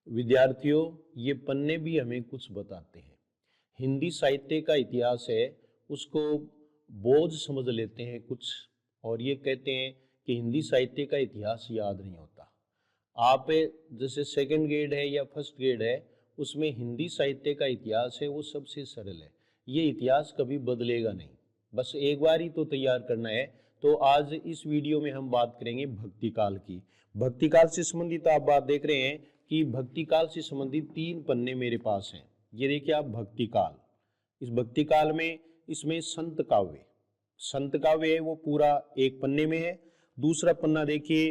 विद्यार्थियों, ये पन्ने भी हमें कुछ बताते हैं। हिंदी साहित्य का इतिहास है, उसको बोझ समझ लेते हैं कुछ, और ये कहते हैं कि हिंदी साहित्य का इतिहास याद नहीं होता। आप जैसे सेकंड ग्रेड है या फर्स्ट ग्रेड है, उसमें हिंदी साहित्य का इतिहास है, वो सबसे सरल है। ये इतिहास कभी बदलेगा नहीं, बस एक बार ही तो तैयार करना है। तो आज इस वीडियो में हम बात करेंगे भक्ति काल की। भक्ति काल से संबंधित आप बात देख रहे हैं कि भक्ति काल से संबंधित 3 पन्ने मेरे पास हैं। ये देखिए आप, भक्ति काल। इस भक्ति काल में इसमें संत काव्य है, वो पूरा एक पन्ने में है। दूसरा पन्ना देखिए,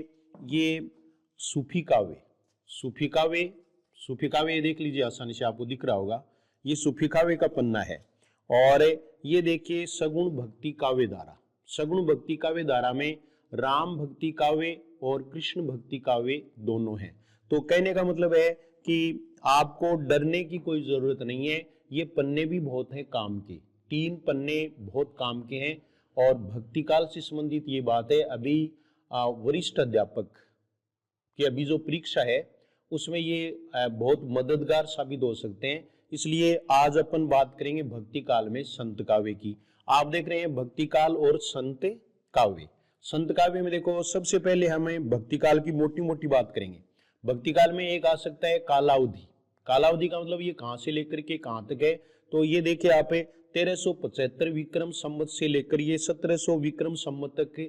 ये सूफी काव्य देख लीजिए, आसानी से आपको दिख रहा होगा। ये सूफी काव्य का पन्ना है। और ये देखिए सगुण भक्ति काव्य धारा में राम भक्ति काव्य और कृष्ण भक्ति काव्य दोनों हैं। तो कहने का मतलब है कि आपको डरने की कोई जरूरत नहीं है। ये पन्ने भी बहुत हैं काम के, 3 पन्ने बहुत काम के हैं। और भक्ति काल से संबंधित ये बात है, अभी वरिष्ठ अध्यापक की अभी जो परीक्षा है उसमें ये बहुत मददगार साबित हो सकते हैं। इसलिए आज अपन बात करेंगे भक्ति काल में संत काव्य की। आप देख रहे हैं भक्ति काल और संत काव्य। संत काव्य में देखो, सबसे पहले हमें भक्ति काल की मोटी मोटी बात करेंगे। भक्ति काल में एक आ सकता है कालावधि। कालावधि का मतलब ये कहां से लेकर के कहां तक है। तो ये देखिए आप, 1375 विक्रम संवत से लेकर ये 1700 विक्रम संवत तक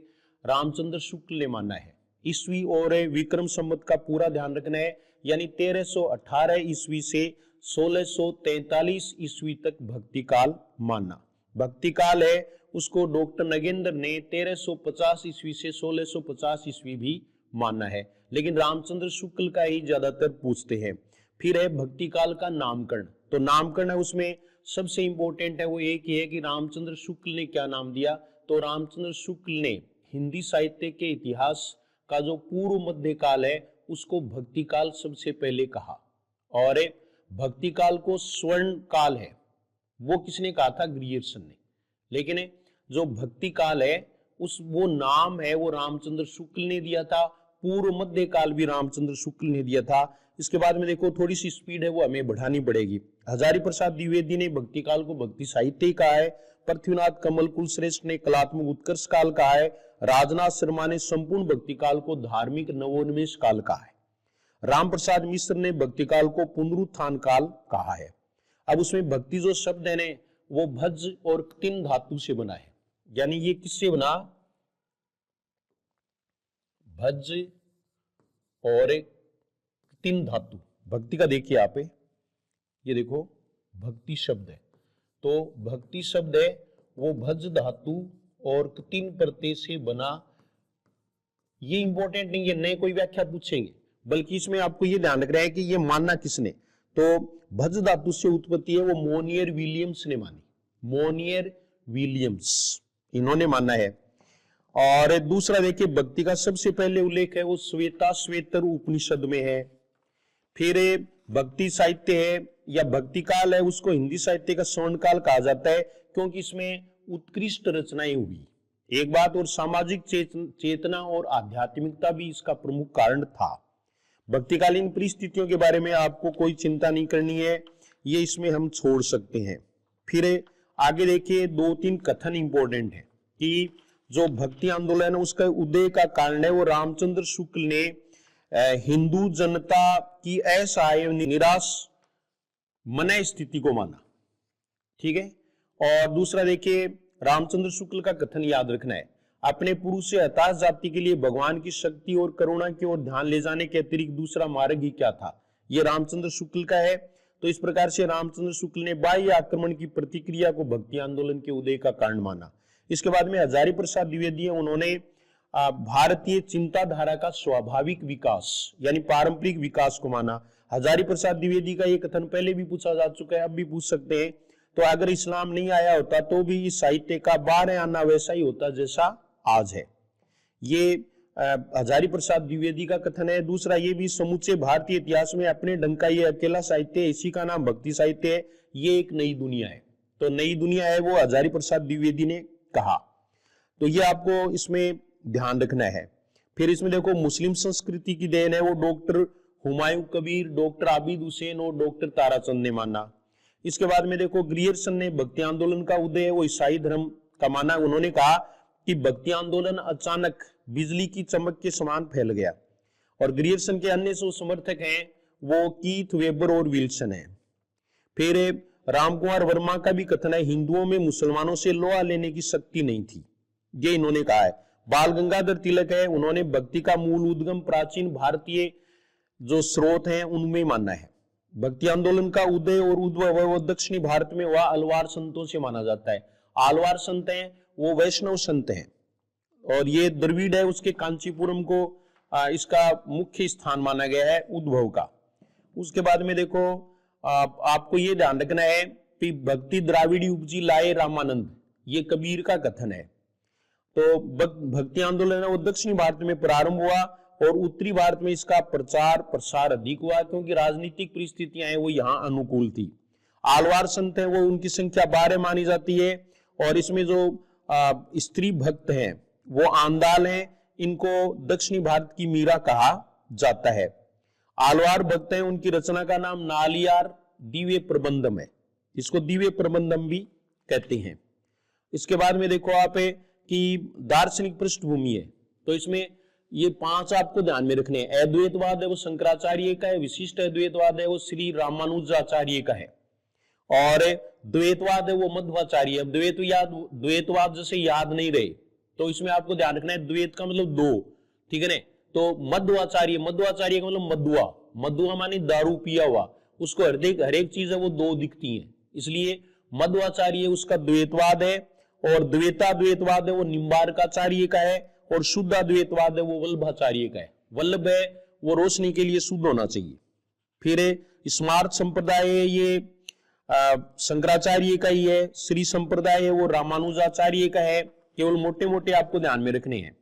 रामचंद्र शुक्ल ने माना है। ईस्वी और विक्रम संवत का पूरा ध्यान रखना है, यानी 1318 ईस्वी से 1643 ईस्वी तक भक्ति काल माना। भक्ति काल है उसको डॉक्टर नगेंद्र ने 1350 ईस्वी से 1650 ईस्वी भी माना है, लेकिन रामचंद्र शुक्ल का ही ज्यादातर पूछते हैं। फिर है भक्ति काल का नामकरण। तो नामकरण है, उसमें सबसे इंपॉर्टेंट है वो एक ही है कि रामचंद्र शुक्ल ने क्या नाम दिया। तो रामचंद्र शुक्ल ने हिंदी साहित्य के इतिहास का जो पूर्व मध्य काल है उसको भक्ति काल सबसे पहले कहा। और भक्ति काल को स्वर्ण काल है वो किसने कहा था? ग्रियर्सन ने। लेकिन जो भक्ति काल है वो नाम है वो रामचंद्र शुक्ल ने दिया था। पूर्व मध्य काल भी रामचंद्र शुक्ल ने दिया था। इसके बाद में देखो, थोड़ी सी स्पीड है वो हमें बढ़ानी पड़ेगी। हजारी प्रसाद द्विवेदी ने भक्ति काल को भक्ति साहित्य कहा है। पृथ्वीनाथ कमल कुल श्रेष्ठ ने कलात्मक उत्कर्ष काल कहा है। राजनाथ शर्मा ने संपूर्ण भक्ति काल को धार्मिक नवोन्मेष काल कहा है। राम प्रसाद मिश्र ने भक्ति काल को पुनरुत्थान काल कहा है। अब उसमें भक्ति जो शब्द है ना, वो भज और तिन धातु से बना है। यानी ये किससे बना? भज और तिन धातु। भक्ति का देखिए आप, ये देखो भक्ति शब्द है, तो भक्ति शब्द है वो भज धातु और तिन प्रत्यय से बना। ये इंपॉर्टेंट नहीं है, नए कोई व्याख्या पूछेंगे, बल्कि इसमें आपको ये ध्यान रखना है कि ये मानना किसने। तो भज धातु से उत्पत्ति है वो मोनियर विलियम्स ने मानी। मोनियर विलियम्स इन्होंने माना है। और दूसरा देखिए, भक्ति का सबसे पहले उल्लेख है वो श्वेताश्वेतर उपनिषद में है। फिर भक्ति साहित्य है या भक्ति काल है, उसको हिंदी साहित्य का स्वर्ण काल कहा जाता है, क्योंकि इसमें उत्कृष्ट रचनाएं हुई। एक बात और, सामाजिक चेतना और आध्यात्मिकता भी इसका प्रमुख कारण था। भक्तिकालीन परिस्थितियों के बारे में आपको कोई चिंता नहीं करनी है, ये इसमें हम छोड़ सकते हैं। फिर आगे देखिए, 2-3 कथन इंपॉर्टेंट है कि जो भक्ति आंदोलन है उसका उदय का कारण है वो रामचंद्र शुक्ल ने हिंदू जनता की असहाय निराश मनय स्थिति को माना। ठीक है। और दूसरा देखिए, रामचंद्र शुक्ल का कथन याद रखना है, अपने पुरुष से हताश जाति के लिए भगवान की शक्ति और करुणा की ओर ध्यान ले जाने के अतिरिक्त दूसरा मार्ग ही क्या था? ये रामचंद्र शुक्ल का है। तो इस प्रकार से रामचंद्र शुक्ल ने बाह्य आक्रमण की प्रतिक्रिया को भक्ति आंदोलन के उदय का कारण माना। इसके बाद में हजारी प्रसाद द्विवेदी, उन्होंने भारतीय चिंताधारा का स्वाभाविक विकास यानी पारंपरिक विकास को माना। हजारी प्रसाद द्विवेदी का ये कथन पहले भी पूछा जा चुका है, अब भी पूछ सकते हैं। तो अगर इस्लाम नहीं आया होता तो भी इस साहित्य का बारह आना वैसा ही होता जैसा आज है। ये हजारी प्रसाद द्विवेदी का कथन है। दूसरा ये भी, समूचे भारतीय इतिहास में अपने ढंग का ये अकेला साहित्य है, इसी का नाम भक्ति साहित्य है, ये एक नई दुनिया है। तो नई दुनिया है वो हजारी प्रसाद द्विवेदी ने कहा। तो ये आपको इसमें ध्यान रखना है। फिर इसमें देखो, मुस्लिम संस्कृति की देन है वो डॉक्टर हुमायूं कबीर, डॉक्टर आबिद हुसैन और डॉक्टर ताराचंद ने माना। इसके बाद में देखो ग्रियर्सन ने भक्ति आंदोलन का उदय वो ईसाई धर्म का माना। उन्होंने कहा कि भक्ति आंदोलन अचानक बिजली की चमक के समान फैल गया। और ग्रियर्सन के अन्य जो समर्थक हैं वो कीथ, वेबर और विल्सन है। फिर रामकुमार वर्मा का भी कथन है हिंदुओं में मुसलमानों से लोहा लेने की शक्ति नहीं थी, ये इन्होंने कहा है। बाल गंगाधर तिलक है, उन्होंने भक्ति का मूल उद्गम प्राचीन भारतीय जो स्रोत हैं उनमें माना है। भक्ति आंदोलन का उदय और उद्भव दक्षिणी भारत में हुआ अलवार संतों से माना जाता है। आलवार संत हैं वो वैष्णव संत हैं और ये द्रविड़ है, उसके कांचीपुरम को इसका मुख्य स्थान माना गया है उद्भव का। उसके बाद में देखो आपको ये ध्यान रखना है कि भक्ति द्राविड़ी उपजी लाए रामानंद, ये कबीर का कथन है। तो भक्ति आंदोलन है वो दक्षिणी भारत में प्रारंभ हुआ और उत्तरी भारत में इसका प्रचार प्रसार अधिक हुआ क्योंकि राजनीतिक परिस्थितियां हैं वो यहाँ अनुकूल थी। आलवार संत हैं वो उनकी संख्या 12 मानी जाती है और इसमें जो स्त्री भक्त हैं वो आंदाल हैं, इनको दक्षिणी भारत की मीरा कहा जाता है। आलवार भक्त हैं, उनकी रचना का नाम नालियार दिव्य प्रबंधम है, इसको दिव्य प्रबंधम भी कहते हैं। इसके बाद में देखो आप कि दार्शनिक पृष्ठभूमि है, तो इसमें ये 5 आपको ध्यान में रखने हैं। अद्वैतवाद है वो शंकराचार्य का है, विशिष्ट अद्वैतवाद है वो श्री रामानुजाचार्य का है और द्वैतवाद है वो मध्वाचार्य। अब द्वैतवाद जैसे याद नहीं रहे तो इसमें आपको ध्यान रखना है द्वैत का मतलब 2, ठीक है ना। तो मध्वाचार्य का मतलब मधुआ माने दारू पिया हुआ, उसको हर एक चीज है वो 2 दिखती है, इसलिए मध्वाचार्य उसका द्वैतवाद है। और द्वैतवाद है वो निम्बार्काचार्य का है और शुद्धाद्वैतवाद है वो वल्लभाचार्य का है। वल्लभ है वो रोशनी के लिए शुद्ध होना चाहिए। फिर स्मार्त संप्रदाय है ये शंकराचार्य का ही है। श्री संप्रदाय है वो रामानुजाचार्य का है। केवल मोटे मोटे आपको ध्यान में रखने हैं,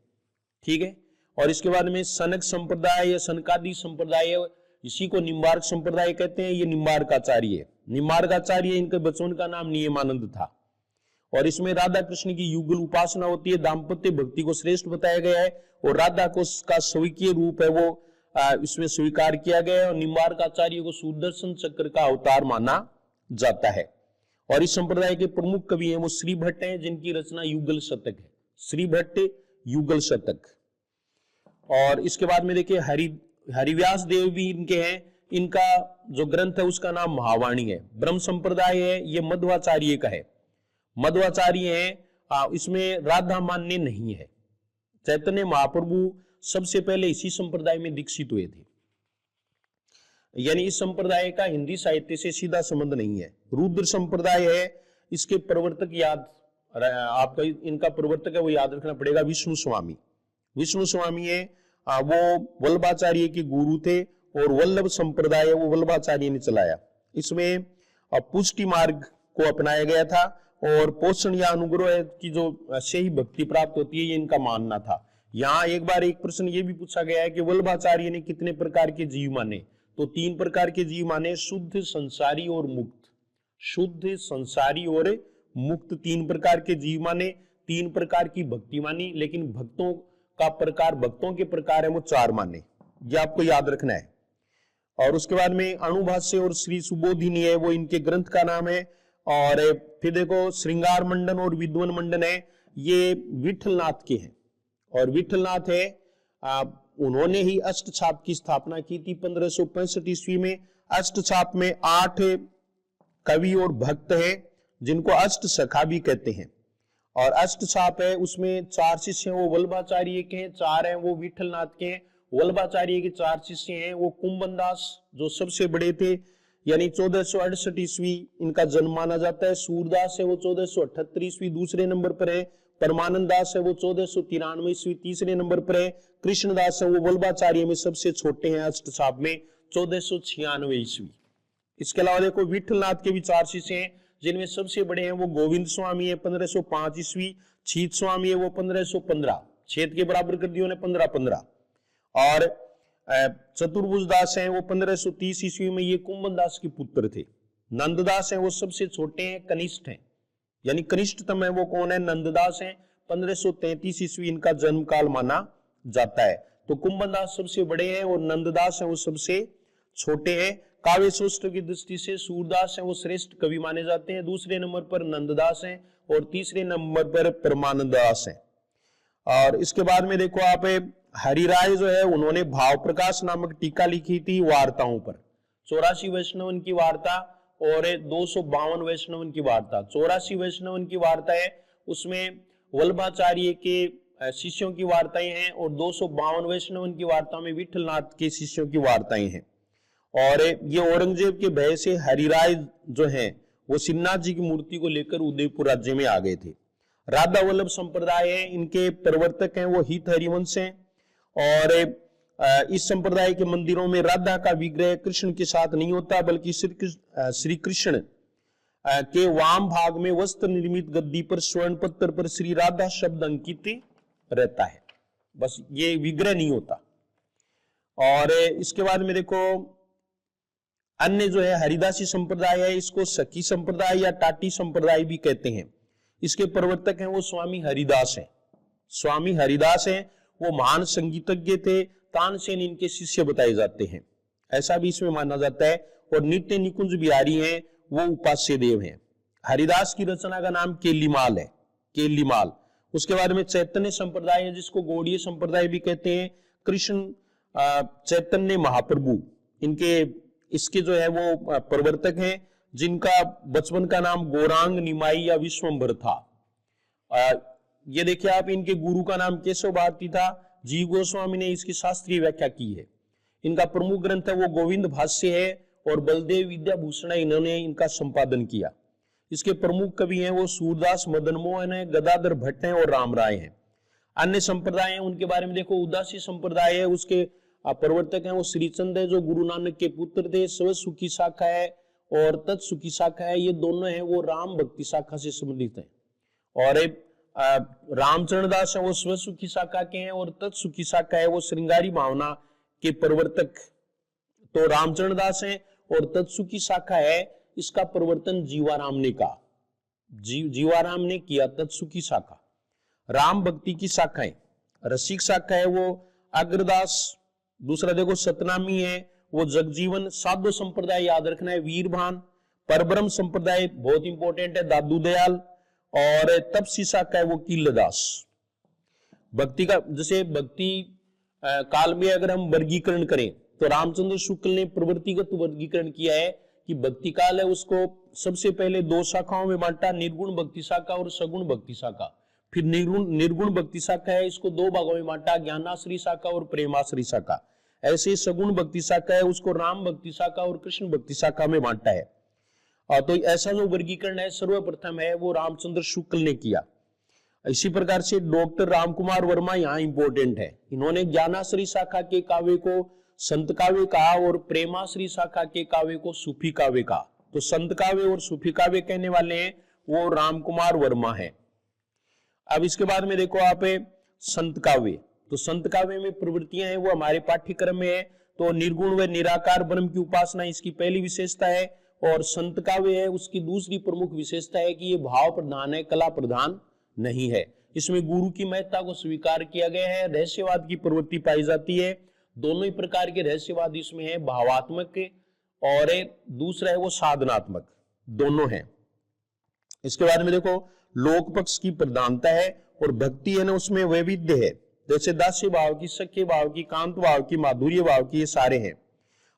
ठीक है। और इसके बाद में सनक संप्रदाय या सनकादि संप्रदाय, इसी को निम्बार्क संप्रदाय कहते हैं, ये निम्बार्काचार्य है। निम्बार्काचार्य इनके बचपन का नाम नियमानंद था और इसमें राधा कृष्ण की युगल उपासना होती है। दाम्पत्य भक्ति को श्रेष्ठ बताया गया है और राधा को का स्वीकीय रूप है वो इसमें स्वीकार किया गया है और निम्बार्काचार्य को सुदर्शन चक्र का अवतार माना जाता है। और इस संप्रदाय के प्रमुख कवि हैं वो श्री भट्ट हैं, जिनकी रचना युगल शतक है। श्री भट्ट युगल शतक। और इसके बाद में देखिए हरिव्यास देव भी इनके हैं, इनका जो ग्रंथ है उसका नाम महावाणी है। ब्रह्म संप्रदाय है ये मध्वाचार्य का है। मध्वाचार्य है इसमें राधा मान्य नहीं है। चैतन्य महाप्रभु सबसे पहले इसी संप्रदाय में दीक्षित हुए थे, यानी इस संप्रदाय का हिंदी साहित्य से सीधा संबंध नहीं है। रुद्र संप्रदाय है, इसके प्रवर्तक याद आपका इनका प्रवर्तक है वो याद रखना पड़ेगा विष्णु स्वामी। विष्णु स्वामी है वो वल्लभाचार्य के गुरु थे और वल्लभ संप्रदाय वो वल्लभाचार्य ने चलाया। इसमें पुष्टि मार्ग को अपनाया गया था और पोषण या अनुग्रह की जो से ही भक्ति प्राप्त होती है ये इनका मानना था। यहाँ एक बार एक प्रश्न ये भी पूछा गया है कि वल्लभाचार्य ने कितने प्रकार के जीव माने, तो 3 प्रकार के जीव माने, शुद्ध, संसारी और मुक्त। शुद्ध, संसारी और मुक्त 3 प्रकार के जीव माने, 3 प्रकार की भक्ति मानी, लेकिन भक्तों के प्रकार है वो 4 माने, ये आपको याद रखना है। और उसके बाद में अणुभाष्य और श्री सुबोधिनी है वो इनके ग्रंथ का नाम है। और फिर देखो श्रृंगार मंडन और विद्वन मंडन है ये विठलनाथ के हैं और विठलनाथ है उन्होंने ही अष्टछाप की स्थापना की थी 1565 ईस्वी में। अष्टछाप में 8 कवि और भक्त हैं जिनको अष्ट सखा भी कहते हैं। और अष्टछाप है उसमें 4 शिष्य हैं वो वल्लभाचार्य के हैं, 4 हैं वो विठलनाथ के हैं। वल्लभाचार्य के 4 शिष्य हैं वो कुंभन दास जो सबसे बड़े थे, यानी 1468 ईस्वी इनका जन्म माना जाता है। सूरदास है वो 1478 ईस्वी दूसरे नंबर पर है। परमानंद दास है वो 1493 ईस्वी तीसरे नंबर पर है। कृष्णदास है वो वल्लभाचार्य में सबसे छोटे हैं अष्टछाप में 1496 ईस्वी। इसके अलावा देखो विठलनाथ के भी 4 शिष्य हैं जिनमें सबसे बड़े हैं वो गोविंद स्वामी है 1505 ईस्वी। छीत स्वामी है वो 1515, छेद के बराबर कर दिया 1515। और चतुर्भुज दास हैं वो 1530 ईस्वी में, ये कुंभन दास के पुत्र थे। नंददास हैं वो सबसे छोटे हैं, कनिष्ठ हैं, यानी कनिष्ठतम है वो कौन है, नंददास हैं। 1533 ईस्वी इनका जन्म काल माना जाता है। तो कुंभनदास सबसे बड़े हैं और नंददास हैं वो सबसे छोटे हैं। काव्य शास्त्र की दृष्टि से सूरदास हैं वो श्रेष्ठ कवि माने जाते हैं, दूसरे नंबर पर नंददास हैं और तीसरे नंबर पर परमानंददास हैं। और इसके बाद में देखो आप हरिराय जो है उन्होंने भाव प्रकाश नामक टीका लिखी थी वार्ताओं पर, 84 वैष्णवन की वार्ता और 252 वैष्णवन की वार्ता। 84 वैष्णवन की वार्ता है उसमें वल्लभाचार्य के शिष्यों की वार्ताएं हैं और 252 वैष्णवन की वार्ता में विठलनाथ के शिष्यों की वार्ताएं हैं। और ये औरंगजेब के भय से हरिराय जो हैं वो श्रीनाथ जी की मूर्ति को लेकर उदयपुर राज्य में आ गए थे। राधा वल्लभ संप्रदाय है, इनके प्रवर्तक हैं वो हित हरिवंश हैं और इस संप्रदाय के मंदिरों में राधा का विग्रह कृष्ण के साथ नहीं होता बल्कि श्री कृष्ण के वाम भाग में वस्त्र निर्मित गद्दी पर स्वर्ण पत्थर पर श्री राधा शब्द अंकित रहता है, बस ये विग्रह नहीं होता। और इसके बाद में देखो अन्य जो है हरिदासी संप्रदाय है, इसको सखी संप्रदाय या टाटी संप्रदाय भी कहते हैं। इसके प्रवर्तक हैं वो स्वामी हरिदास हैं। स्वामी हरिदास हैं वो महान संगीतज्ञ थे, तानसेन इनके शिष्य बताए जाते हैं, ऐसा भी इसमें माना जाता है। और नित्य निकुंज बिहारी हैं वो उपास्य देव हैं। हरिदास की रचना का नाम केलीमाल है, केलीमाल। उसके बाद में चैतन्य संप्रदाय है जिसको गौड़ीय संप्रदाय भी कहते हैं। कृष्ण चैतन्य महाप्रभु इनके इसके जो है वो प्रवर्तक हैं जिनका बचपन का नाम गौरांग निमाई या विश्वंभर था। ये देखिए आप, इनके गुरु का नाम केशव भारती था। जीव गोस्वामी ने इसकी शास्त्रीय व्याख्या की है। इनका प्रमुख ग्रंथ है वो गोविंद भाष्य है और बलदेव विद्याभूषण इन्होंने इनका संपादन किया। इसके प्रमुख कवि हैं वो सूरदास, मदन मोहन है, गदाधर भट्ट हैं और राम राय हैं। अन्य संप्रदाय हैं उनके बारे में देखो, उदासी संप्रदाय है उसके प्रवर्तक हैं वो श्रीचंद है जो गुरु नानक के पुत्र थे। स्वसुखी शाखा है और तत्सुखी शाखा है, ये दोनों हैं वो राम भक्ति शाखा से संबंधित हैं। और रामचरण दास है वो स्वसुखी शाखा के हैं और तत्सुखी शाखा है वो श्रृंगारी भावना के प्रवर्तक तो रामचरण दास हैं और तत्सुखी शाखा है इसका प्रवर्तन जीवाराम ने कहा, जीवाराम ने किया तत्सुखी शाखा। राम भक्ति की शाखाएं, रसिक शाखा है वो अग्रदास, दूसरा देखो सतनामी है वो जगजीवन। साधु संप्रदाय याद रखना है वीरभान। परब्रह्म संप्रदाय बहुत इंपॉर्टेंट है दादू दयाल। और तपसी शाखा है वो कीलदास। भक्ति का जैसे भक्ति काल में अगर हम वर्गीकरण करें तो रामचंद्र शुक्ल ने प्रवृत्तिगत वर्गीकरण किया है कि भक्ति काल है उसको सबसे पहले दो शाखाओं में बांटा, निर्गुण भक्ति शाखा और सगुण भक्ति शाखा। फिर निर्गुण भक्ति शाखा है इसको दो भागों में बांटा, ज्ञानाश्री शाखा और प्रेमाश्री शाखा। ऐसे सगुण भक्ति शाखा है उसको राम भक्ति शाखा और कृष्ण भक्ति शाखा में बांटा है। तो ऐसा जो वर्गीकरण है सर्वप्रथम है वो रामचंद्र शुक्ल ने किया। इसी प्रकार से डॉक्टर रामकुमार वर्मा यहाँ इंपॉर्टेंट है, इन्होंने ज्ञानाश्री शाखा के काव्य को संत काव्य कहा और प्रेमाश्री शाखा के काव्य को सूफी काव्य कहा। तो संत काव्य और सूफी काव्य कहने वाले हैं वो रामकुमार वर्मा है। अब इसके बाद में देखो आप संत काव्य, तो संत काव्य में प्रवृत्तियां हैं वो हमारे पाठ्यक्रम में है। तो निर्गुण व निराकार ब्रह्म की उपासना इसकी पहली विशेषता है और संत काव्य है उसकी दूसरी प्रमुख विशेषता है कि ये भाव प्रधान है, कला प्रधान नहीं है। इसमें गुरु की महत्ता को स्वीकार किया गया है, रहस्यवाद की प्रवृत्ति पाई जाती है। दोनों ही प्रकार के रहस्यवाद इसमें है, भावात्मक और दूसरा है वो साधनात्मक, दोनों हैं। इसके बाद में देखो लोक पक्ष की प्रधानता है और भक्ति है ना उसमें वैविध्य है, जैसे दास्य भाव की, सख्य भाव की, कांत भाव की, माधुर्य भाव की, ये सारे हैं।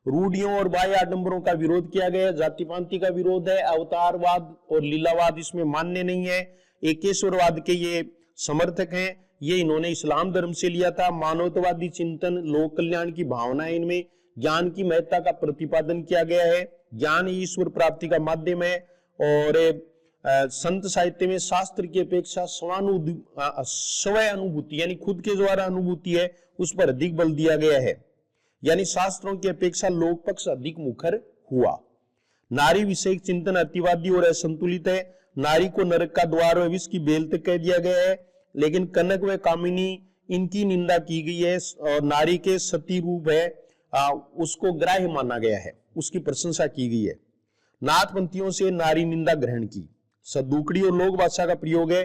रूढ़ियों और बाह्य आडंबरों का विरोध किया गया, जाति पांति का विरोध है, अवतारवाद और लीलावाद इसमें मान्य नहीं है। एकेश्वरवाद के ये समर्थक हैं, ये इन्होंने इस्लाम धर्म से लिया था। मानवतावादी चिंतन, लोक कल्याण की भावना है, इनमें ज्ञान की महत्ता का प्रतिपादन किया गया है। ज्ञान ही ईश्वर प्राप्ति का माध्यम है और संत साहित्य में शास्त्र की अपेक्षा स्वय अनुभूति यानी खुद के द्वारा अनुभूति है उस पर अधिक बल दिया गया है, यानी शास्त्रों की अपेक्षा लोक पक्ष अधिक मुखर हुआ। नारी विषयक चिंतन अतिवादी और असंतुलित है। नारी को नरक का द्वार व विष की बेल तक कह दिया गया है, लेकिन कनक व कामिनी इनकी निंदा की गई है और नारी के सती रूप है उसको ग्राह्य माना गया है, उसकी प्रशंसा की गई है। नाथपंथियों से नारी निंदा ग्रहण की। सदुकड़ी और लोक भाषा का प्रयोग है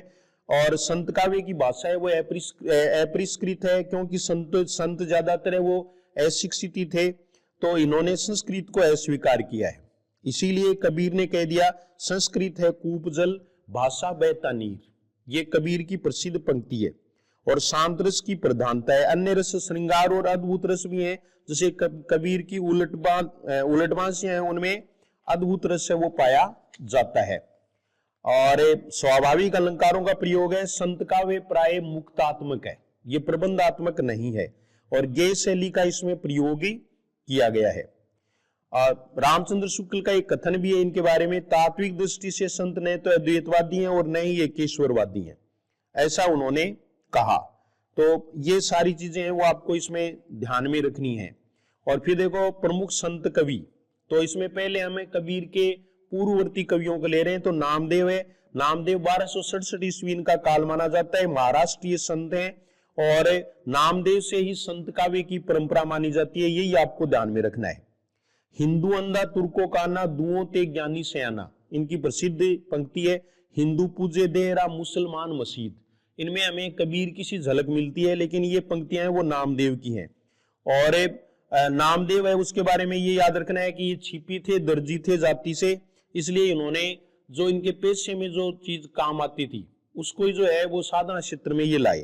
और संत काव्य की भाषा है वो अपरिष्कृत है, क्योंकि संत ज्यादातर है वो अशिक्षित ही थे, तो इन्होंने संस्कृत को अस्वीकार किया है। इसीलिए कबीर ने कह दिया संस्कृत है कूप जल, भाषा बहता नीर। ये कबीर की प्रसिद्ध पंक्ति है। और शांत रस की प्रधानता है, अन्य रस श्रृंगार और अद्भुत रस भी है, जैसे कबीर की उलटबांसियां हैं उनमें अद्भुत रस है वो पाया जाता है। और स्वाभाविक अलंकारों का प्रयोग है। संत काव्य प्राय मुक्तात्मक है, ये प्रबंधात्मक नहीं है, और गेय शैली का इसमें प्रयोग ही किया गया है। रामचंद्र शुक्ल का एक कथन भी है इनके बारे में, तात्विक दृष्टि से संत न तो अद्वैतवादी हैं और न ही एकेश्वरवादी हैं, ऐसा उन्होंने कहा। तो ये सारी चीजें हैं वो आपको इसमें ध्यान में रखनी है। और फिर देखो प्रमुख संत कवि, तो इसमें पहले हमें कबीर के पूर्ववर्ती कवियों को ले रहे हैं। तो नामदेव है, नामदेव 1267 ईस्वी इनका काल माना जाता है, महाराष्ट्रीय संत हैं, और नामदेव से ही संत काव्य की परंपरा मानी जाती है, यही आपको ध्यान में रखना है। हिंदू अंधा तुर्को काना, दुओं ते ज्ञानी सयाना, इनकी प्रसिद्ध पंक्ति है। हिंदू पूजे देहरा, मुसलमान मस्जिद, इनमें हमें कबीर की सी झलक मिलती है, लेकिन ये पंक्तियां वो नामदेव की हैं। और नामदेव है उसके बारे में ये याद रखना है कि ये छिपी थे, दर्जी थे जाति से, इसलिए इन्होंने जो इनके पेशे में जो चीज काम आती थी उसको जो है वो साधना क्षेत्र में ये लाए।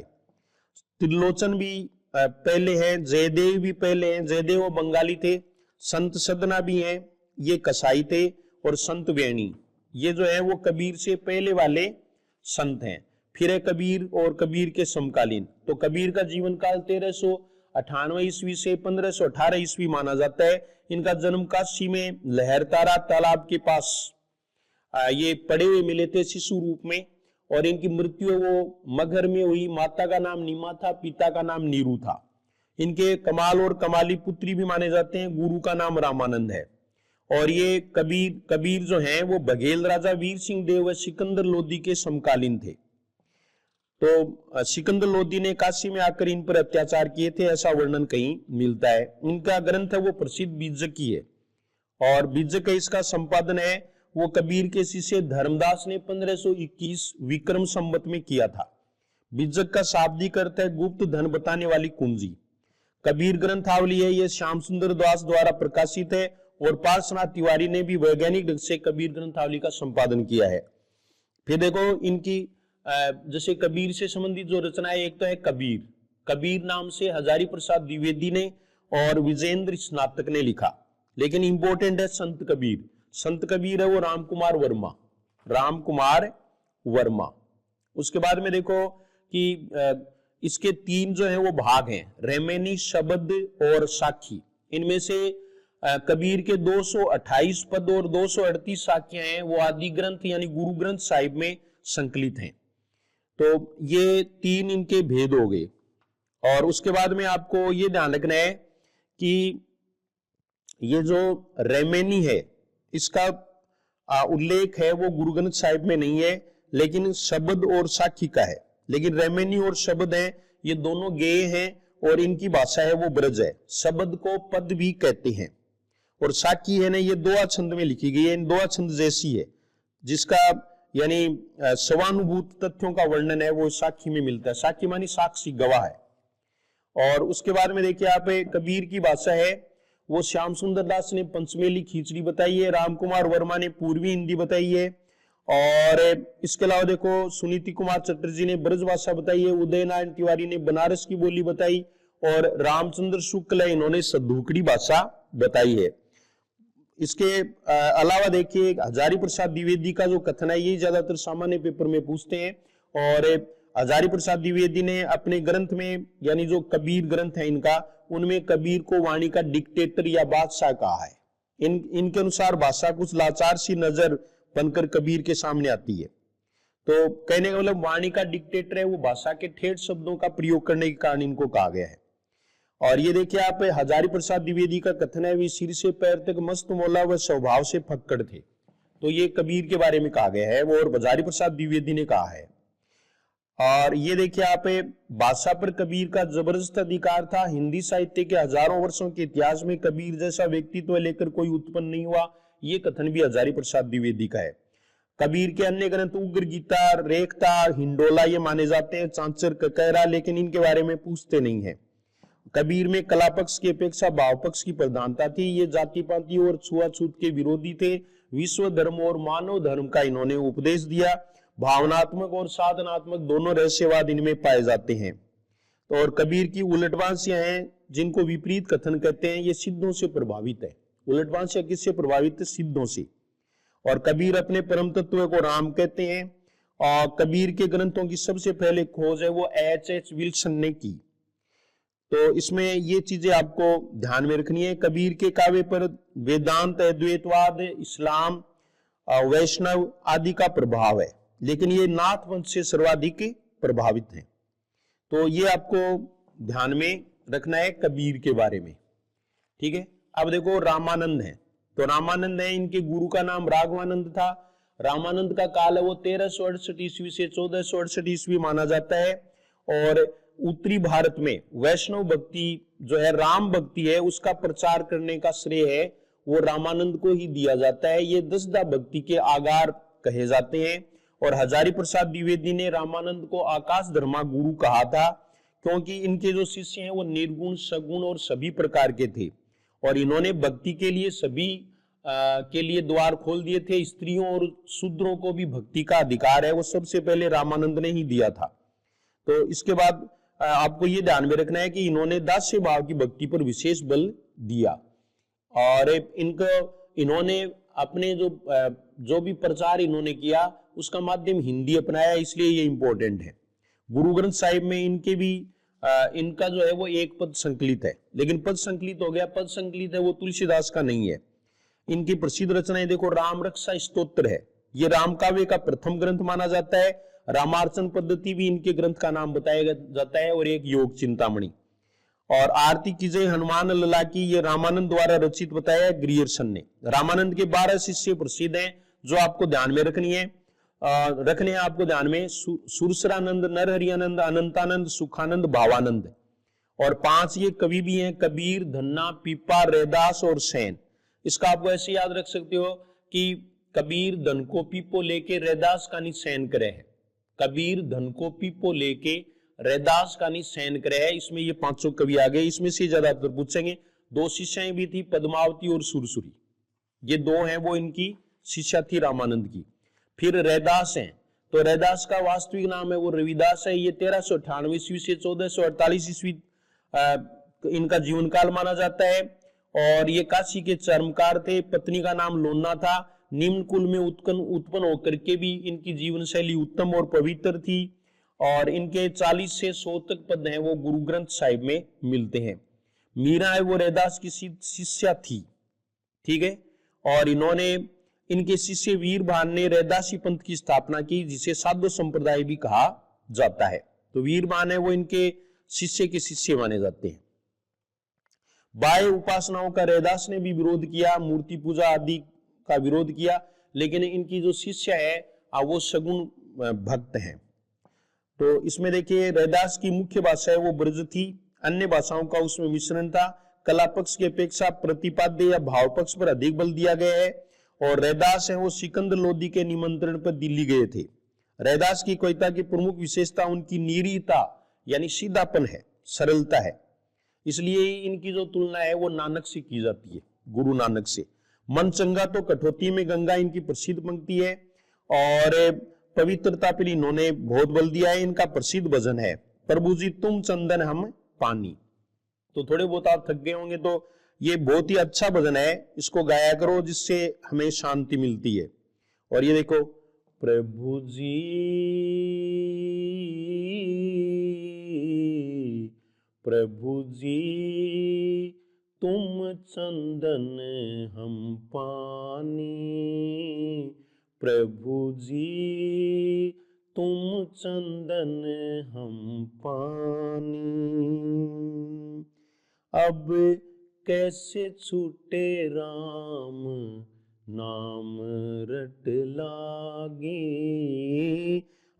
त्रिलोचन भी पहले है, जयदेव भी पहले हैं, जयदेव वो बंगाली थे। संत सदना भी हैं, ये कसाई थे। और संत वेणी, ये जो है वो कबीर से पहले वाले संत हैं। फिर है कबीर और कबीर के समकालीन, तो कबीर का जीवन काल 1398 ईस्वी से 1518 ईस्वी माना जाता है। इनका जन्म काशी में लहरतारा तालाब के पास ये पड़े हुए मिले थे शिशु रूप में, और इनकी मृत्यु वो मगहर में हुई। माता का नाम नीमा था, पिता का नाम नीरू था। इनके कमाल और कमाली पुत्री भी माने जाते हैं, गुरु का नाम रामानंद है। और ये कबीर जो हैं वो बघेल राजा वीर सिंह देव व सिकंदर लोदी के समकालीन थे। तो सिकंदर लोदी ने काशी में आकर इन पर अत्याचार किए थे, ऐसा वर्णन कहीं मिलता है। इनका ग्रंथ है वो प्रसिद्ध बीजकी है, और बीजक इसका संपादन है वो कबीर के शिष्य धर्मदास ने 1521 विक्रम संवत में किया था। बीजक का शाब्दिक अर्थ है गुप्त धन बताने वाली कुंजी। कबीर ग्रंथावली है, ये श्याम सुंदर दास द्वारा प्रकाशित है, और पार्श्वनाथ तिवारी ने भी वैज्ञानिक ढंग से कबीर ग्रंथावली का संपादन किया है। फिर देखो इनकी जैसे कबीर से संबंधित जो रचना है, एक तो है कबीर, कबीर नाम से हजारी प्रसाद द्विवेदी ने और विजेंद्र स्नातक ने लिखा। लेकिन इंपॉर्टेंट है संत कबीर। संत कबीर है वो रामकुमार वर्मा। उसके बाद में देखो कि इसके 3 जो है वो भाग हैं, रेमेनी, शब्द और साखी। इनमें से कबीर के 228 पद और 238 साखियां हैं वो आदि ग्रंथ यानी गुरु ग्रंथ साहिब में संकलित हैं। तो ये 3 इनके भेद हो गए। और उसके बाद में आपको ये ध्यान रखना है कि ये जो रेमेनी है इसका उल्लेख है वो गुरु ग्रंथ साहिब में नहीं है, लेकिन शब्द और साखी का है। लेकिन रेमेनी और शब्द है ये दोनों गेय हैं, और इनकी भाषा है वो ब्रज है। शब्द को पद भी कहते हैं, और साखी है ना ये 2 छंद में लिखी गई है, इन 2 छंद जैसी है, जिसका यानी स्वानुभूत तथ्यों का वर्णन है वो साखी में मिलता है। साखी मानी साक्षी, गवाह है। और उसके बाद में देखिए आप कबीर की भाषा है वो श्याम सुंदर दास ने पंचमेली खींचड़ी बताई है, रामकुमार वर्मा ने पूर्वी हिंदी बताई है, और इसके अलावा देखो सुनीति कुमार चटर्जी ने ब्रज भाषा बताई है, उदय नारायण तिवारी ने बनारस की बोली बताई, और रामचंद्र शुक्ल है इन्होंने सद्धूकड़ी भाषा बताई है। इसके अलावा देखिए हजारी प्रसाद द्विवेदी का जो कथन है ये ज्यादातर सामान्य पेपर में पूछते हैं, और हजारी प्रसाद द्विवेदी ने अपने ग्रंथ में यानी जो कबीर ग्रंथ है इनका, उनमें कबीर को वाणी का डिक्टेटर या बादशाह कहा है। इनके अनुसार भाषा कुछ लाचार सी नजर बनकर कबीर के सामने आती है। तो कहने का मतलब वाणी का डिक्टेटर है वो भाषा के ठेठ शब्दों का प्रयोग करने के कारण इनको कहा गया है। और ये देखिए आप हजारी प्रसाद द्विवेदी का कथन है वे सिर से पैर तक मस्त मौला व स्वभाव से फक्कड़ थे। तो ये कबीर के बारे में कहा गया है वो, और हजारी प्रसाद द्विवेदी ने कहा है। और ये देखिए आप भाषा पर कबीर का जबरदस्त अधिकार था। हिंदी साहित्य के हजारों वर्षों के इतिहास में कबीर जैसा व्यक्तित्व लेकर कोई उत्पन्न नहीं हुआ, ये कथन भी हजारी प्रसाद द्विवेदी का है। कबीर के अन्य ग्रंथ उग्र गीता, रेखता, हिंडोला ये माने जाते हैं, चांचर, ककहरा, लेकिन इनके बारे में पूछते नहीं है। कबीर में कला पक्ष की अपेक्षा भाव पक्ष की प्रधानता थी। ये जाति पाति और छुआछूत के विरोधी थे। विश्व धर्म और मानव धर्म का इन्होंने उपदेश दिया। भावनात्मक और साधनात्मक दोनों रहस्यवाद इनमें पाए जाते हैं। तो और कबीर की उलटवांसियां हैं, जिनको विपरीत कथन कहते हैं, ये सिद्धों से प्रभावित है। उलटवांसियां किससे प्रभावित है? सिद्धों से। और कबीर अपने परम तत्व को राम कहते हैं। और कबीर के ग्रंथों की सबसे पहले खोज है वो H.H. विल्सन ने की। तो इसमें ये चीजें आपको ध्यान में रखनी है। कबीर के काव्य पर वेदांत, अद्वैतवाद, इस्लाम, वैष्णव आदि का प्रभाव है, लेकिन ये नाथ वंश से सर्वाधिक प्रभावित है। तो ये आपको ध्यान में रखना है कबीर के बारे में, ठीक है। अब देखो रामानंद है, तो रामानंद है, इनके गुरु का नाम राघवानंद था। रामानंद का काल है वो 1368 ईस्वी से 1468 ईस्वी माना जाता है। और उत्तरी भारत में वैष्णव भक्ति जो है, राम भक्ति है, उसका प्रचार करने का श्रेय है वो रामानंद को ही दिया जाता है। ये दसदा भक्ति के आगार कहे जाते हैं। और हजारी प्रसाद द्विवेदी ने रामानंद को आकाश धर्मा गुरु कहा था, क्योंकि इनके जो शिष्य हैं वो निर्गुण, सगुण और सभी प्रकार के थे। और इन्होंने भक्ति के लिए सभी के लिए द्वार खोल दिए थे। स्त्रियों और शूद्रों को भी भक्ति का अधिकार है, वो सबसे पहले रामानंद ने ही दिया था। तो इसके बाद आपको ये ध्यान में रखना है कि इन्होंने दास्य भाव की भक्ति पर विशेष बल दिया। और इन्होंने अपने जो भी प्रचार इन्होंने किया उसका माध्यम हिंदी अपनाया, इसलिए ये इंपॉर्टेंट है। गुरु ग्रंथ साहिब में इनके भी इनका जो है वो एक पद संकलित है, लेकिन पद संकलित हो गया, पद संकलित है वो तुलसीदास का नहीं है। इनकी प्रसिद्ध रचनाएं देखो, राम रक्षा स्तोत्र है, ये राम काव्य का प्रथम ग्रंथ माना जाता है। रामार्चन पद्धति भी इनके ग्रंथ का नाम बताया जाता है। और एक योग चिंतामणि और आरती की जय हनुमान लला की, ये रामानंद द्वारा रचित बताया ग्रियर्सन ने। रामानंद के 12 शिष्य प्रसिद्ध हैं जो आपको ध्यान में रखने हैं आपको ध्यान में, सुरसरानंद, नरहरियानंद, अनंतानंद, सुखानंद, भावानंद। और 5 ये कवि भी हैं, कबीर, धन्ना, पीपा, रैदास और सेन। इसका आपको ऐसे याद रख सकते हो कि कबीर धन को पीपो लेके रैदास का निसैन करे है। कबीर धन को पीपो लेके रैदास का निसैन करे है। इसमें ये 500 कवि आ गए। इसमें से ज्यादा उत्तर पूछेंगे। 2 शिष्याएं भी थी, पद्मावती और सुरसुरी, ये 2 हैं वो इनकी शिष्या थी रामानंद की। फिर रैदास हैं, तो रैदास का वास्तविक नाम है वो रविदास है। ये 1398 ईस्वी से 1448 ईस्वी इनका जीवन काल माना जाता है। और ये काशी के चर्मकार थे। पत्नी का नाम लोना था। निम्न कुल में उत्पन्न होकर के भी इनकी जीवन शैली उत्तम और पवित्र थी। और इनके 40 से 100 तक पद हैं वो गुरु ग्रंथ साहिब में मिलते हैं। मीरा है वो रैदास की शिष्या थी, ठीक है। और इनके शिष्य वीरभान ने रैदासी पंथ की स्थापना की, जिसे साधु संप्रदाय भी कहा जाता है। तो वीरभान है वो इनके शिष्य के शिष्य माने जाते हैं। बाह्य उपासनाओं का रैदास ने भी विरोध किया, मूर्ति पूजा आदि का विरोध किया, लेकिन इनकी जो शिष्य है वो सगुण भक्त हैं। तो इसमें देखिए, रैदास की मुख्य भाषा है वो ब्रज थी, अन्य भाषाओं का उसमें मिश्रण था। कला पक्ष की अपेक्षा प्रतिपाद्य या भाव पक्ष पर अधिक बल दिया गया है। और रैदास है वो सिकंदर लोदी के निमंत्रण पर दिल्ली गए थे। रैदास की कविता की प्रमुख विशेषता उनकी निरीता यानी सीधापन है, सरलता है। इसलिए इनकी जो तुलना है वो नानक से की जाती है, गुरु नानक से। मन चंगा तो कठौती में गंगा इनकी प्रसिद्ध पंक्ति है। और पवित्रता पर इन्होंने बहुत बल दिया है। इनका प्रसिद्ध भजन है, प्रभु जी तुम चंदन हम पानी। तो थोड़े बहुत आप थक गए होंगे, तो ये बहुत ही अच्छा भजन है, इसको गाया करो, जिससे हमें शांति मिलती है। और ये देखो, प्रभु जी तुम चंदन हम पानी, प्रभु जी तुम चंदन हम पानी। अब कैसे छूटे राम नाम रट लागे,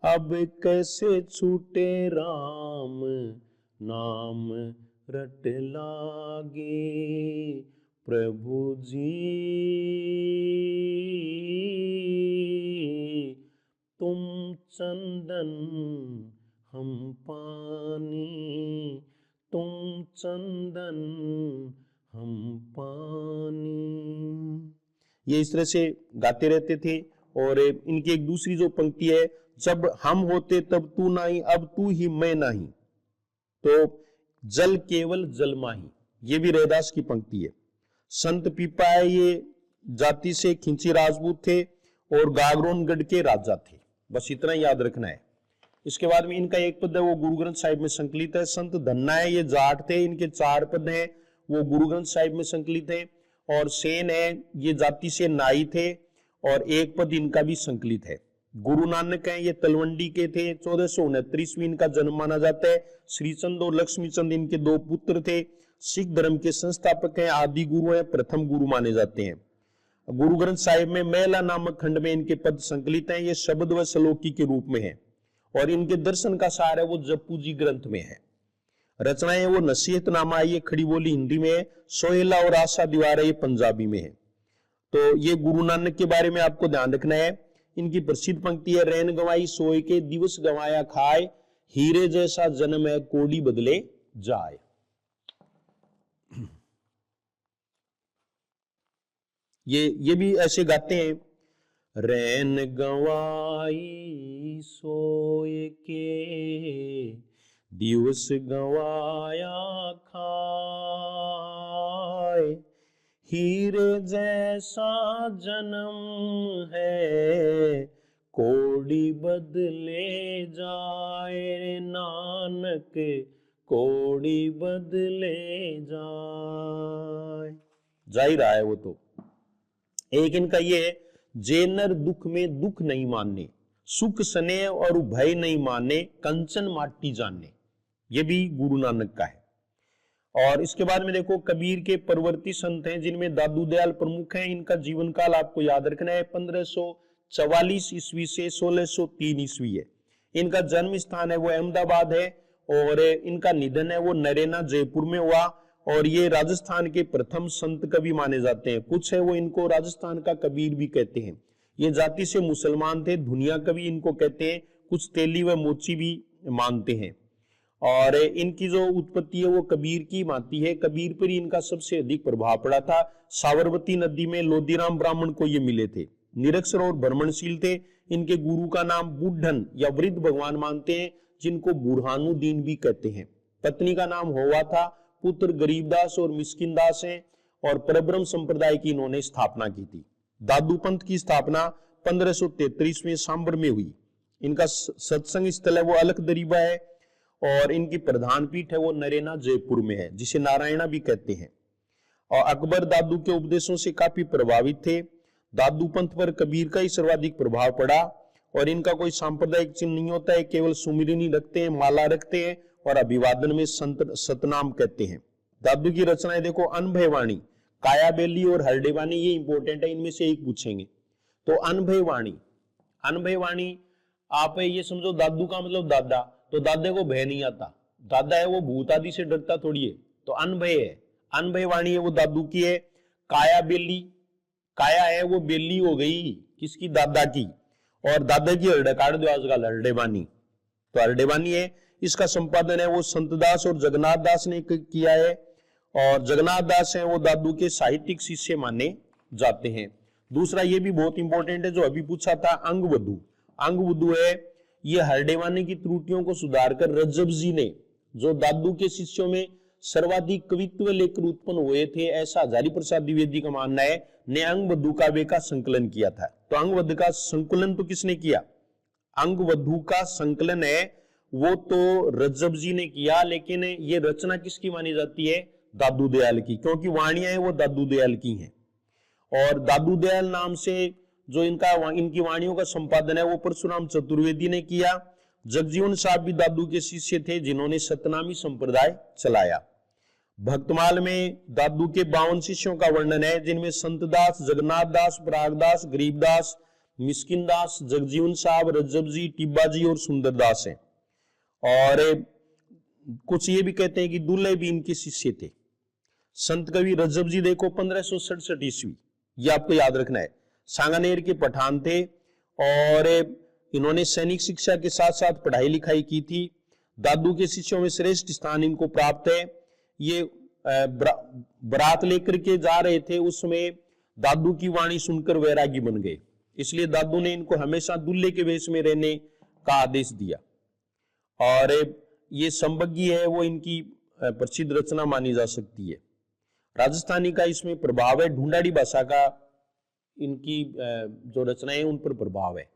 अब कैसे छूटे राम नाम रट लागे, प्रभु जी चंदन हम पानी, तुम चंदन हम पानी। ये इस तरह से गाते रहते थे। और इनकी एक दूसरी जो पंक्ति है, जब हम होते तब तू नहीं, अब तू ही मैं नहीं, तो जल केवल जल माही, ये भी रैदास की पंक्ति है। संत पीपाए ये जाति से खिंची राजपूत थे और गागरोनगढ़ के राजा थे। बस इतना याद रखना है। इसके बाद में इनका एक पद है वो गुरु ग्रंथ साहिब में संकलित है। संत धन्ना है ये जाट थे, इनके 4 पद हैं वो गुरु ग्रंथ साहिब में संकलित है। और सेन है ये जाति से नाई थे और 1 पद इनका भी संकलित है। गुरु नानक है ये तलवंडी के थे, 1469 ईस्वी इनका जन्म माना जाता है। श्रीचंद और लक्ष्मीचंद इनके 2 पुत्र थे। सिख धर्म के संस्थापक हैं, आदि गुरु हैं, प्रथम गुरु माने जाते हैं। गुरु ग्रंथ साहिब में मैला नामक खंड में इनके पद संकलित हैं, ये शब्द व श्लोकी के रूप में है। और इनके दर्शन का सार है वो जप्पू जी ग्रंथ में है। रचनाएं वो नसीहतनामा ये खड़ी बोली हिंदी में है, सोहेला और आशा दीवार ये पंजाबी में है। तो ये गुरु नानक के बारे में आपको ध्यान रखना है। इनकी प्रसिद्ध पंक्ति है, रैन गवाई सोए के दिवस गवाया खाए, हीरे जैसा जन्म है कोड़ी बदले जाए। ये भी ऐसे गाते हैं, रैन गवाई सोए के दिवस गवाया खाए, हीरे जैसा जन्म है कोड़ी बदले जाए, नानक कोड़ी बदले जाए। जा ही रहा है वो तो। एक इनका ये है, जेनर दुख में दुख नहीं मानने, सुख स्नेह और भय नहीं माने, कंचन माटी जानने। ये भी गुरु नानक का है। और इसके बाद में देखो कबीर के परवर्ती संत हैं जिनमें दादू दयाल प्रमुख हैं। इनका जीवन काल आपको याद रखना है, 1544 ईस्वी से 1603 ईस्वी है। इनका जन्म स्थान है वो अहमदाबाद है और इनका निधन है वो नरेना जयपुर में हुआ। और ये राजस्थान के प्रथम संत कवि माने जाते हैं। कुछ है वो इनको राजस्थान का कबीर भी कहते हैं। ये जाति से मुसलमान थे, दुनिया कवि इनको कहते हैं। कुछ तेली व मोची भी मानते हैं। और इनकी जो उत्पत्ति है वो कबीर की मानती है। कबीर पर ही इनका सबसे अधिक प्रभाव पड़ा था। साबरमती नदी में लोदीराम ब्राह्मण को ये मिले थे। निरक्षर और भ्रमणशील थे। इनके गुरु का नाम बुढ़न या वृद्ध भगवान मानते हैं, जिनको बुरहानुद्दीन भी कहते हैं। पत्नी का नाम होवा था। पुत्र गरीबदास और मिस्किनदास हैं। और परब्रह्म संप्रदाय की इन्होंने स्थापना की थी। दादू पंथ की स्थापना 1533 में सांबर में हुई। इनका सत्संग स्थल है वो अलख दरीबा है। और इनकी प्रधान पीठ है वो नरेना जयपुर में है, जिसे नारायणा भी कहते हैं। और अकबर दादू के उपदेशों से काफी प्रभावित थे। दादू पंथ पर कबीर का ही सर्वाधिक प्रभाव पड़ा। और इनका कोई सांप्रदायिक चिन्ह नहीं होता है, केवल सुमिरनी रखते हैं, माला रखते हैं और अभिवादन में सतनाम कहते हैं। दादू की रचनाएं देखो, अनभयवाणी, कायाबेली और हरडेवानी, ये इंपॉर्टेंट है, इनमें से एक पूछेंगे। तो अनभयवाणी, अनभयवाणी आप ये समझो दादू का मतलब दादा, तो दादे को भय नहीं आता। दादा है वो भूत आदि से डरता थोड़ी है, तो अनभय है। अनभयवाणी है वो दादू की है। काया बेली, काया है वो बेली हो गई किसकी, दादा की। और दादा की हरडकार दो आजकल हरडेवानी, तो हरडेवानी है। इसका संपादन है वो संतदास और जगन्नाथ दास ने किया है। और जगन्नाथ दास है वो दादू के साहित्यिक शिष्य माने जाते हैं। दूसरा ये भी बहुत इंपॉर्टेंट है जो अभी पूछा था, अंगवधु। अंगवधु है ये हरडेवानी की त्रुटियों को सुधारकर रज्जब जी ने, जो दादू के शिष्यों में सर्वाधिक कवित्व लेकर उत्पन्न हुए थे, ऐसा हजारी प्रसाद द्विवेदी का मानना है, ने अंगवधु काव्य का संकलन किया था। तो अंगवधु का संकलन तो किसने किया? अंगवधु का संकलन है वो तो रज्जब जी ने किया, लेकिन ये रचना किसकी मानी जाती है? दादू दयाल की, क्योंकि वाणियां हैं वो दादू दयाल की हैं। और दादू दयाल नाम से जो इनकी वाणियों का संपादन है वो परशुराम चतुर्वेदी ने किया। जगजीवन साहब भी दादू के शिष्य थे, जिन्होंने सतनामी संप्रदाय चलाया। भक्तमाल में दादू के 52 शिष्यों का वर्णन है, जिनमें संतदास, जगन्नाथ दास, परागदास, गरीबदास, मिस्किनदास, जगजीवन साहब, रज्जब जी, टिब्बा जी और सुंदरदास हैं। और कुछ ये भी कहते हैं कि दूल्हे भी इनके शिष्य थे। संत कवि रज्जब जी देखो 1567 ईस्वी, ये आपको याद रखना है। सांगानेर के पठान थे और इन्होंने सैनिक शिक्षा के साथ साथ पढ़ाई लिखाई की थी। दादू के शिष्यों में श्रेष्ठ स्थान इनको प्राप्त है। ये बारात लेकर के जा रहे थे, उसमें दादू की वाणी सुनकर वैरागी बन गए, इसलिए दादू ने इनको हमेशा दूल्हे के वेश में रहने का आदेश दिया। और ये संबग्गी है वो इनकी प्रसिद्ध रचना मानी जा सकती है। राजस्थानी का इसमें प्रभाव है, ढूंढाड़ी भाषा का इनकी जो रचना है उन पर प्रभाव है।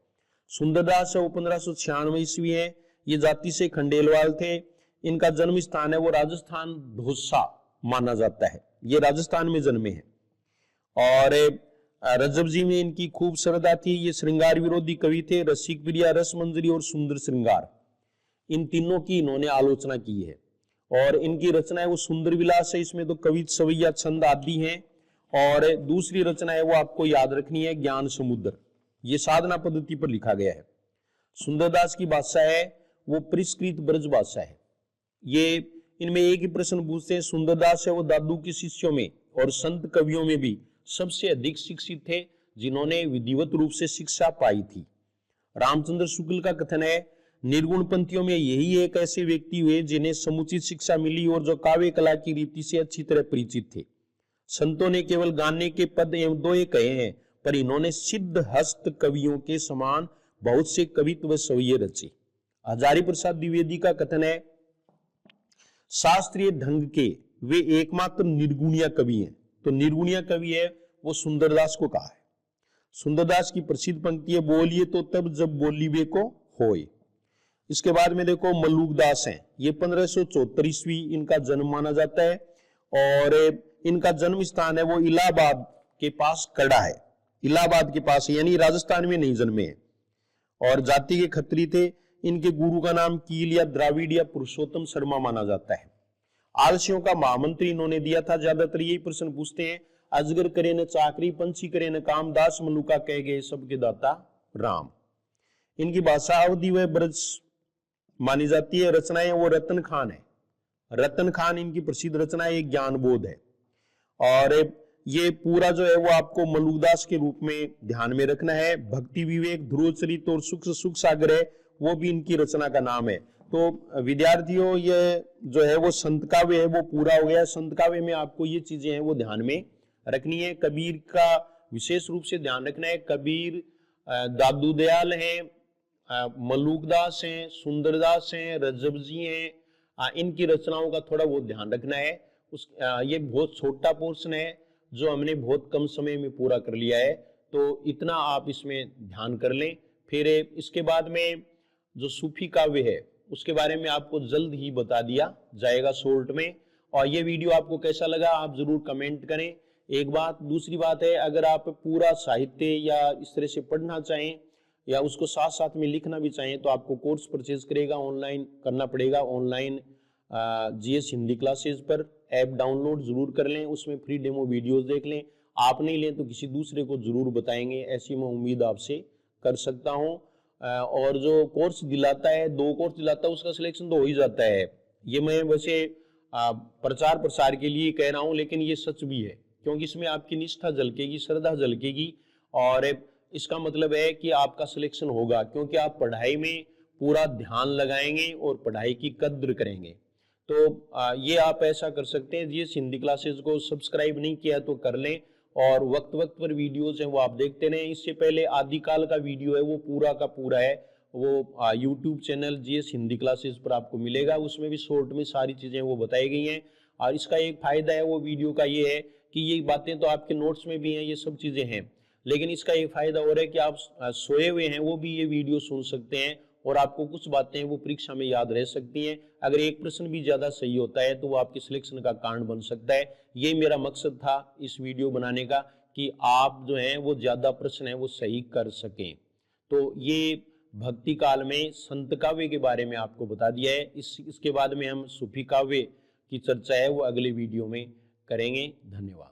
सुंदरदास है वो 1596 ईस्वी है। ये जाति से खंडेलवाल थे। इनका जन्म स्थान है वो राजस्थान धौसा माना जाता है, ये राजस्थान में जन्मे हैं। और रजब जी में इनकी खूब श्रद्धा थी। ये श्रृंगार विरोधी कवि थे। रसिक प्रिया, रस मंजरी और सुंदर श्रृंगार, इन तीनों की इन्होंने आलोचना की है। और इनकी रचना है वो सुंदर विलास है, इसमें तो कवित, सवैया, छंद आदि हैं। और दूसरी रचना है वो आपको याद रखनी है, ज्ञान समुद्र, ये साधना पद्धति पर लिखा गया है। सुंदरदास की भाषा है वो परिष्कृत ब्रज भाषा है। ये इनमें एक ही प्रश्न पूछते हैं। सुंदरदास है वो दादू के शिष्यों में और संत कवियों में भी सबसे अधिक शिक्षित थे, जिन्होंने विधिवत रूप से शिक्षा पाई थी। रामचंद्र शुक्ल का कथन है, निर्गुण पंथियों में यही एक ऐसे व्यक्ति हुए जिन्हें समुचित शिक्षा मिली और जो काव्य कला की रीति से अच्छी तरह परिचित थे। संतों ने केवल गाने के पद एवं दोहे कहे हैं, पर इन्होंने सिद्ध हस्त कवियों के समान बहुत से कवित्व व सवैये रचे। हजारी प्रसाद द्विवेदी का कथन है, शास्त्रीय ढंग के वे एकमात्र निर्गुणिया कवि हैं। तो निर्गुणिया कवि है वो सुंदरदास को कहा है। सुंदरदास की प्रसिद्ध पंक्ति है, बोलिए तो तब जब बोलिबे को होए। इसके बाद में देखो मल्लुकदास हैं, ये 1574 ईस्वी इनका जन्म माना जाता है। और इनका जन्म स्थान है वो इलाहाबाद के पास कड़ा है, इलाहाबाद के पास, यानी राजस्थान में नहीं जन्मे हैं। और जाति के खत्री थे। इनके गुरु का नाम कील या द्राविड़ या पुरुषोत्तम शर्मा माना जाता है। आलसियों का महामंत्री इन्होंने दिया था। ज्यादातर यही प्रश्न पूछते हैं, अजगर करे न चाकरी, पंछी करे न काम, दास मलुका कह गए सबके दाता राम। इनकी भाषा अवधी व ब्रज मानी जाती है। रचनाएं वो रतन खान है। रतन खान इनकी प्रसिद्ध रचना है, ज्ञान बोध है। और ये पूरा जो है वो आपको मल्लुकदास के रूप में ध्यान में रखना है। भक्ति विवेक, ध्रुव चरित और सुख सागर है, वो भी इनकी रचना का नाम है। तो विद्यार्थियों, ये जो है वो संत काव्य है वो पूरा हो गया। संत काव्य में आपको ये चीजें हैं वो ध्यान में रखनी है। कबीर का विशेष रूप से ध्यान रखना है। कबीर, दादू दयाल हैं, मल्लुकदास हैं, सुंदरदास हैं, रजब जी हैं, इनकी रचनाओं का थोड़ा बहुत ध्यान रखना है। ये बहुत छोटा पोर्शन है जो हमने बहुत कम समय में पूरा कर लिया है, तो इतना आप इसमें ध्यान कर लें। फिर इसके बाद में जो सूफी काव्य है उसके बारे में आपको जल्द ही बता दिया जाएगा शॉर्ट में। और ये वीडियो आपको कैसा लगा आप जरूर कमेंट करें। एक बात, दूसरी बात है, अगर आप पूरा साहित्य या इस तरह से पढ़ना चाहें या उसको साथ साथ में लिखना भी चाहें तो आपको कोर्स परचेज करेगा ऑनलाइन करना पड़ेगा। ऑनलाइन जीएस हिंदी क्लासेज पर ऐप डाउनलोड जरूर कर लें, उसमें फ्री डेमो वीडियोस देख लें। आप नहीं लें तो किसी दूसरे को जरूर बताएंगे, ऐसी मैं उम्मीद आपसे कर सकता हूं। और जो कोर्स दिलाता है, 2 कोर्स दिलाता है, उसका सिलेक्शन तो हो ही जाता है। ये मैं वैसे प्रचार प्रसार के लिए कह रहा हूं, लेकिन ये सच भी है, क्योंकि इसमें आपकी निष्ठा झलकेगी, श्रद्धा झलकेगी। और इसका मतलब है कि आपका सिलेक्शन होगा, क्योंकि आप पढ़ाई में पूरा ध्यान लगाएंगे और पढ़ाई की कद्र करेंगे। तो ये आप ऐसा कर सकते हैं। जीएस हिंदी क्लासेस को सब्सक्राइब नहीं किया तो कर लें, और वक्त वक्त पर वीडियोस हैं वो आप देखते रहें। इससे पहले आदिकाल का वीडियो है वो पूरा का पूरा है, वो YouTube channel GS Hindi classes पर आपको मिलेगा। उसमें भी शॉर्ट में सारी चीजें वो बताई गई हैं। और इसका एक फायदा है वो वीडियो का ये है कि ये बातें तो आपके नोट्स में भी हैं, ये सब चीजें हैं, लेकिन इसका एक फायदा हो रहा है कि आप सोए हुए हैं वो भी ये वीडियो सुन सकते हैं और आपको कुछ बातें वो परीक्षा में याद रह सकती हैं। अगर एक प्रश्न भी ज्यादा सही होता है तो वो आपके सिलेक्शन का कारण बन सकता है। ये मेरा मकसद था इस वीडियो बनाने का कि आप जो है वो ज्यादा प्रश्न है वो सही कर सकें। तो ये भक्ति काल में संत काव्य के बारे में आपको बता दिया है। इसके बाद में हम सूफी काव्य की चर्चा है वो अगले वीडियो में करेंगे। धन्यवाद।